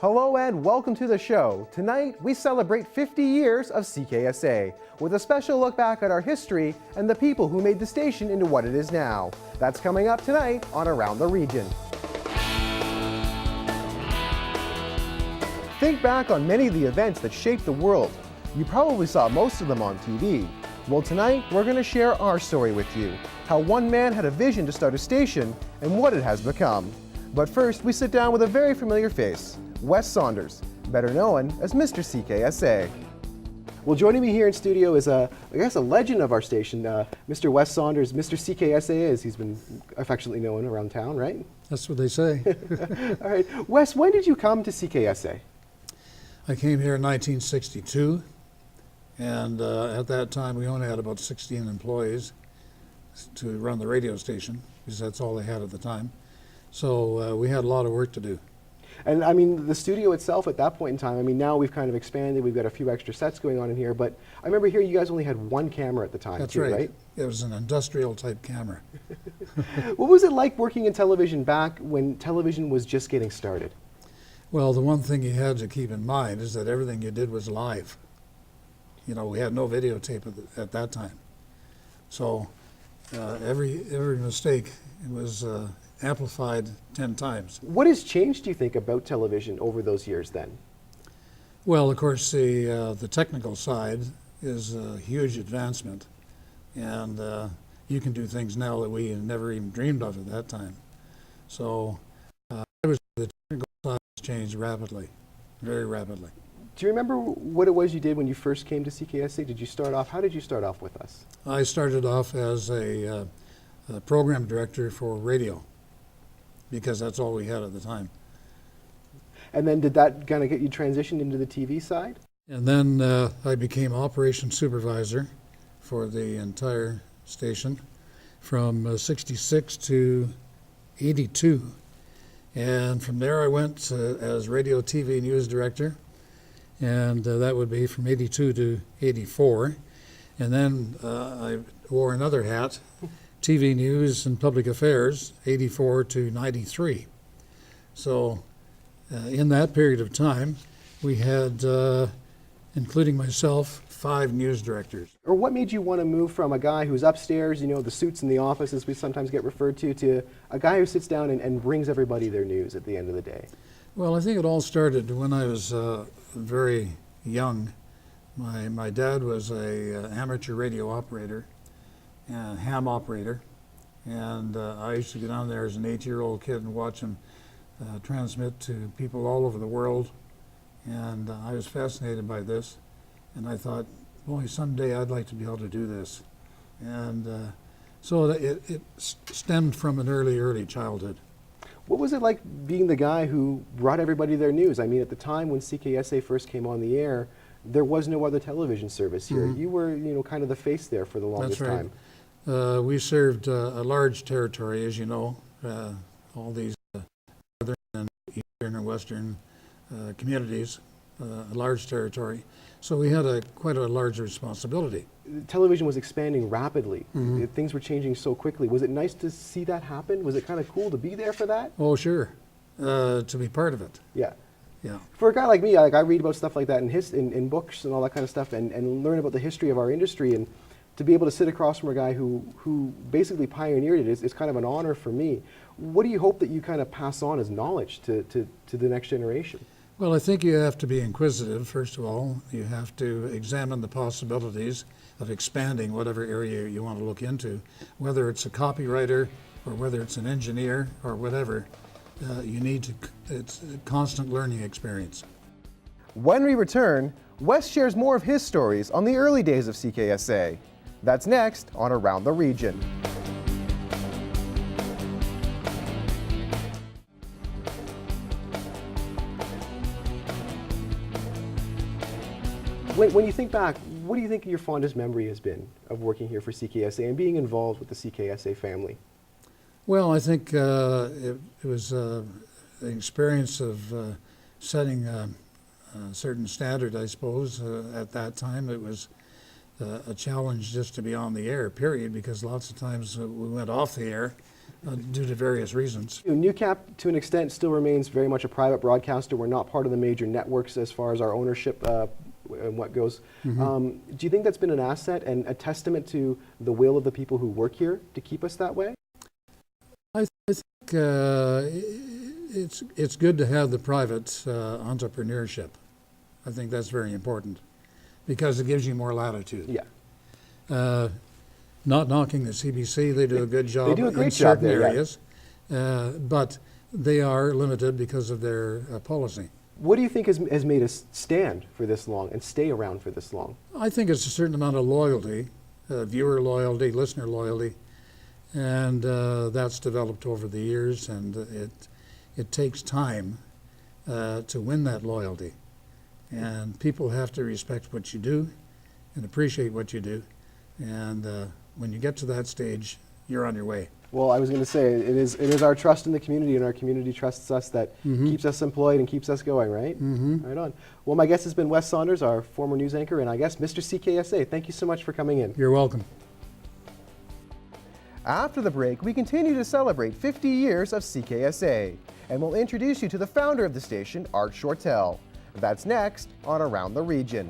Hello and welcome to the show. Tonight, we celebrate 50 years of CKSA with a special look back at our history and the people who made the station into what it is now. That's coming up tonight on Around the Region. Think back on many of the events that shaped the world. You probably saw most of them on TV. Well, tonight, we're going to share our story with you, how one man had a vision to start a station and what it has become. But first, we sit down with a very familiar face, Wes Saunders, better known as Mr. CKSA. Well, joining me here in studio is I guess a legend of our station, Mr. Wes Saunders. Mr. CKSA, as he's been affectionately known around town, right? That's what they say. All right. Wes, when did you come to CKSA? I came here in 1962, and at that time we only had about 16 employees to run the radio station, because that's all they had at the time. So we had a lot of work to do. And I mean, the studio itself at that point in time, I mean, now we've kind of expanded, we've got a few extra sets going on in here, but I remember here you guys only had one camera at the time. That's too, right. right? It was an industrial type camera. What was it like working in television back when television was just getting started? Well, the one thing you had to keep in mind is that everything you did was live. You know, we had no videotape at that time. So every mistake was amplified 10 times. What has changed, do you think, about television over those years then? Well, of course, the technical side is a huge advancement, and you can do things now that we never even dreamed of at that time. So the technical side has changed rapidly, very rapidly. Do you remember what it was you did when you first came to CKSA? Did you start off, how did you start off with us? I started off as a program director for radio, because that's all we had at the time. And then did that kind of get you transitioned into the TV side? And then I became operations supervisor for the entire station from 66 to 82. And from there I went as radio TV news director, and that would be from 82 to 84. And then I wore another hat, TV News and Public Affairs, 84 to 93. So in that period of time, we had, including myself, 5 news directors. Or what made you want to move from a guy who's upstairs, you know, the suits in the office, as we sometimes get referred to a guy who sits down and brings everybody their news at the end of the day? Well, I think it all started when I was very young. My dad was a amateur radio operator, ham operator, and I used to go down there as an 8-year-old kid and watch him transmit to people all over the world, and I was fascinated by this, and I thought, boy, someday I'd like to be able to do this. And so it stemmed from an early childhood. What was it like being the guy who brought everybody their news? I mean, at the time when CKSA first came on the air, there was no other television service here. Mm-hmm. You were, you know, kind of the face there for the longest time. We served a large territory, as you know, all these southern and eastern and western communities, a large territory. So we had quite a large responsibility. Television was expanding rapidly. Mm-hmm. Things were changing so quickly. Was it nice to see that happen? Was it kind of cool to be there for that? Oh, sure. To be part of it. Yeah. Yeah. For a guy like me, like I read about stuff like that in books and all that kind of stuff, and learn about the history of our industry, and to be able to sit across from a guy who basically pioneered it is kind of an honor for me. What do you hope that you kind of pass on as knowledge to the next generation? Well, I think you have to be inquisitive, first of all. You have to examine the possibilities of expanding whatever area you want to look into, whether it's a copywriter or whether it's an engineer or whatever. It's a constant learning experience. When we return, Wes shares more of his stories on the early days of CKSA. That's next on Around the Region. When you think back, what do you think your fondest memory has been of working here for CKSA and being involved with the CKSA family? Well, I think it was an experience of setting a certain standard, I suppose. At that time, it was a challenge just to be on the air, period, because lots of times we went off the air due to various reasons. Newcap, to an extent, still remains very much a private broadcaster. We're not part of the major networks as far as our ownership and what goes. Do you think that's been an asset and a testament to the will of the people who work here to keep us that way? I think it's good to have the private entrepreneurship. I think that's very important because it gives you more latitude. Yeah. Not knocking the CBC, they do a good job They do a great in job certain there, areas, but they are limited because of their policy. What do you think has made us stand for this long and stay around for this long? I think it's a certain amount of loyalty, viewer loyalty, listener loyalty, and that's developed over the years, and it takes time to win that loyalty. And people have to respect what you do and appreciate what you do. And when you get to that stage, you're on your way. Well, I was going to say, it is our trust in the community, and our community trusts us that keeps us employed and keeps us going, right? Right on. Well, my guest has been Wes Saunders, our former news anchor, and I guess Mr. CKSA. Thank you so much for coming in. You're welcome. After the break, we continue to celebrate 50 years of CKSA, and we'll introduce you to the founder of the station, Art Shortell. That's next on Around the Region.